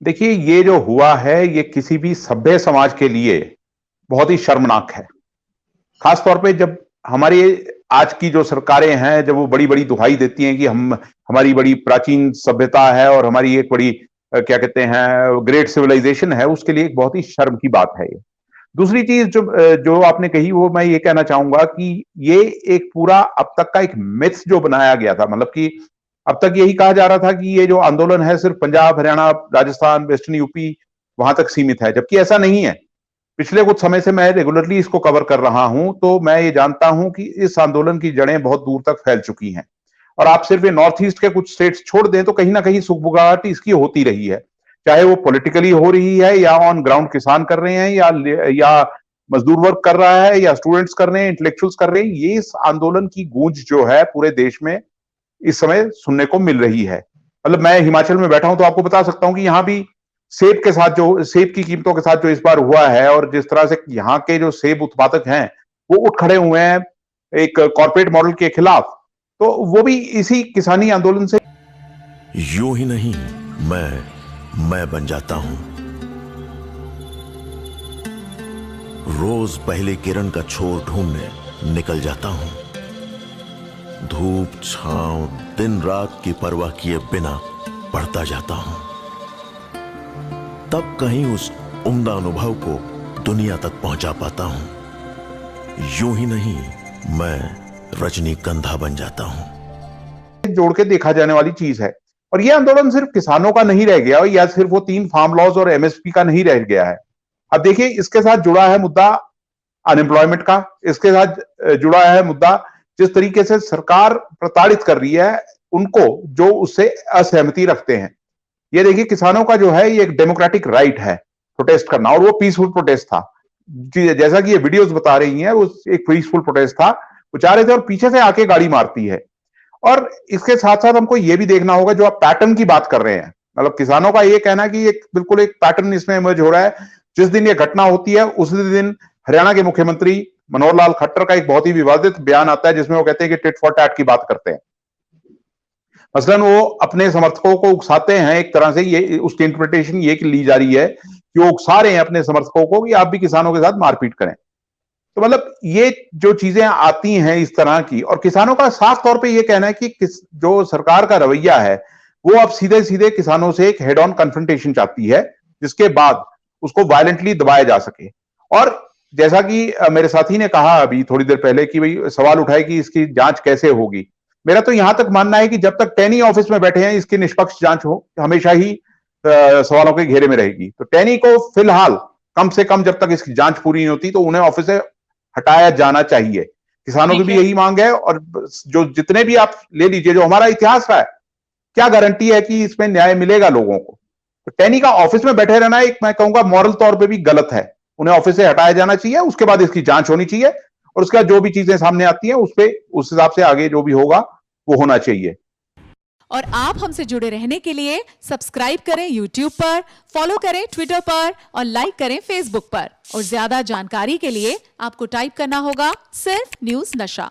देखिए, ये जो हुआ है, ये किसी भी सभ्य समाज के लिए बहुत ही शर्मनाक है। खास तौर पे जब हमारी आज की जो सरकारें हैं, जब वो बड़ी-बड़ी दुहाई देती हैं कि हम हमारी बड़ी प्राचीन सभ्यता है और हमारी एक बड़ी क्या कहते हैं ग्रेट सिविलाइजेशन है, उसके लिए एक बहुत ही शर्म की बात है ये। दूसरी चीज़ जो आपने कही वो मैं ये कहना चाहूँगा कि ये एक पूरा अब तक का एक मिथ जो बनाया गया था, मतलब कि अब तक यही कहा जा रहा था कि ये जो आंदोलन है सिर्फ पंजाब, हरियाणा, राजस्थान, वेस्टर्न यूपी वहां तक सीमित है, जबकि ऐसा नहीं है। पिछले कुछ समय से मैं रेगुलरली इसको कवर कर रहा हूं, तो मैं ये जानता हूं कि इस आंदोलन की जड़ें बहुत दूर तक फैल चुकी हैं। और आप सिर्फ ये नॉर्थ ईस्ट के कुछ स्टेट्स छोड़ दें तो कहीं ना कहीं सुगबुगाहट इसकी होती रही है, चाहे वो पॉलिटिकली हो रही है या ऑन ग्राउंड किसान कर रहे हैं या मजदूर वर्ग कर रहा है या स्टूडेंट्स कर रहे हैं, इंटेलेक्चुअल्स कर रहे हैं। ये इस आंदोलन की गूंज जो है पूरे देश में इस समय सुनने को मिल रही है। मतलब मैं हिमाचल में बैठा हूं तो आपको बता सकता हूं कि यहां भी सेब के साथ जो सेब की कीमतों के साथ जो इस बार हुआ है और जिस तरह से यहाँ के जो सेब उत्पादक हैं वो उठ खड़े हुए हैं एक कॉर्पोरेट मॉडल के खिलाफ, तो वो भी इसी किसानी आंदोलन से। यूं ही नहीं, मैं बन जाता हूं। रोज पहले किरण का छोर ढूंढने निकल जाता हूं। धूप छांव दिन रात की परवाह किए बिना पढ़ता जाता हूं। तब कहीं उस उम्दा अनुभव को दुनिया तक पहुंचा पाता हूं। यूं ही नहीं, मैं रजनीगंधा बन जाता हूं। जोड़ के देखा जाने वाली चीज है। और यह आंदोलन सिर्फ किसानों का नहीं रह गया या सिर्फ वो 3 फार्म लॉज और एमएसपी का नहीं रह गया है। अब देखिए, इसके साथ जुड़ा है मुद्दा अनएम्प्लॉयमेंट का, इसके साथ जुड़ा है मुद्दा जिस तरीके से सरकार प्रताड़ित कर रही है उनको जो उससे असहमति रखते हैं। ये देखिए, किसानों का जो है ये एक डेमोक्रेटिक राइट है प्रोटेस्ट करना, और वो पीसफुल प्रोटेस्ट था। जैसा कि ये वीडियोस बता रही हैं, वो एक पीसफुल प्रोटेस्ट था। वो चाह रहे थे और पीछे से आके गाड़ी मारती है। और इसके साथ साथ हमको ये भी देखना होगा, जो आप पैटर्न की बात कर रहे हैं, मतलब किसानों का ये कहना कि एक बिल्कुल एक पैटर्न इसमें इमर्ज हो रहा है। जिस दिन ये घटना होती है उसी दिन हरियाणा के मुख्यमंत्री मनोहर लाल खट्टर का एक बहुत ही विवादित बयान आता है जिसमें वो कहते हैं कि टिट फॉर टैट की बात करते हैं। मसलन वो अपने समर्थकों को उकसाते हैं, एक तरह से ये उसकी इंटरप्रिटेशन ये ली जा रही है कि वो उकसा रहे हैं अपने समर्थकों को कि आप भी किसानों के साथ मारपीट करें। तो मतलब ये जो चीजें आती हैं इस तरह की, और किसानों का साफ तौर पे ये कहना है कि जो सरकार का रवैया है वो अब सीधे सीधे किसानों से एक हेड ऑन कन्फ्रंटेशन चाहती है, जिसके बाद उसको वायलेंटली दबाया जा सके। और जैसा कि मेरे साथी ने कहा अभी थोड़ी देर पहले कि भाई सवाल उठाए कि इसकी जांच कैसे होगी, मेरा तो यहां तक मानना है कि जब तक टैनी ऑफिस में बैठे हैं इसकी निष्पक्ष जांच हो हमेशा ही सवालों के घेरे में रहेगी। तो टैनी को फिलहाल कम से कम जब तक इसकी जांच पूरी नहीं होती तो उन्हें ऑफिस से हटाया जाना चाहिए। किसानों की भी यही मांग है। और जो जितने भी आप ले लीजिए, जो हमारा इतिहास रहा है, क्या गारंटी है कि इसमें न्याय मिलेगा लोगों को। तो टैनी का ऑफिस में बैठे रहना एक मैं कहूंगा मॉरल तौर पे भी गलत है। उन्हें ऑफिस से हटाया जाना चाहिए, उसके बाद इसकी जांच होनी चाहिए और उसके बाद जो भी चीजें सामने आती हैं उस हिसाब से आगे जो भी होगा वो होना चाहिए। और आप हमसे जुड़े रहने के लिए सब्सक्राइब करें YouTube पर, फॉलो करें Twitter पर और लाइक करें Facebook पर। और ज्यादा जानकारी के लिए आपको टाइप करना होगा सिर्फ न्यूज़ नशा।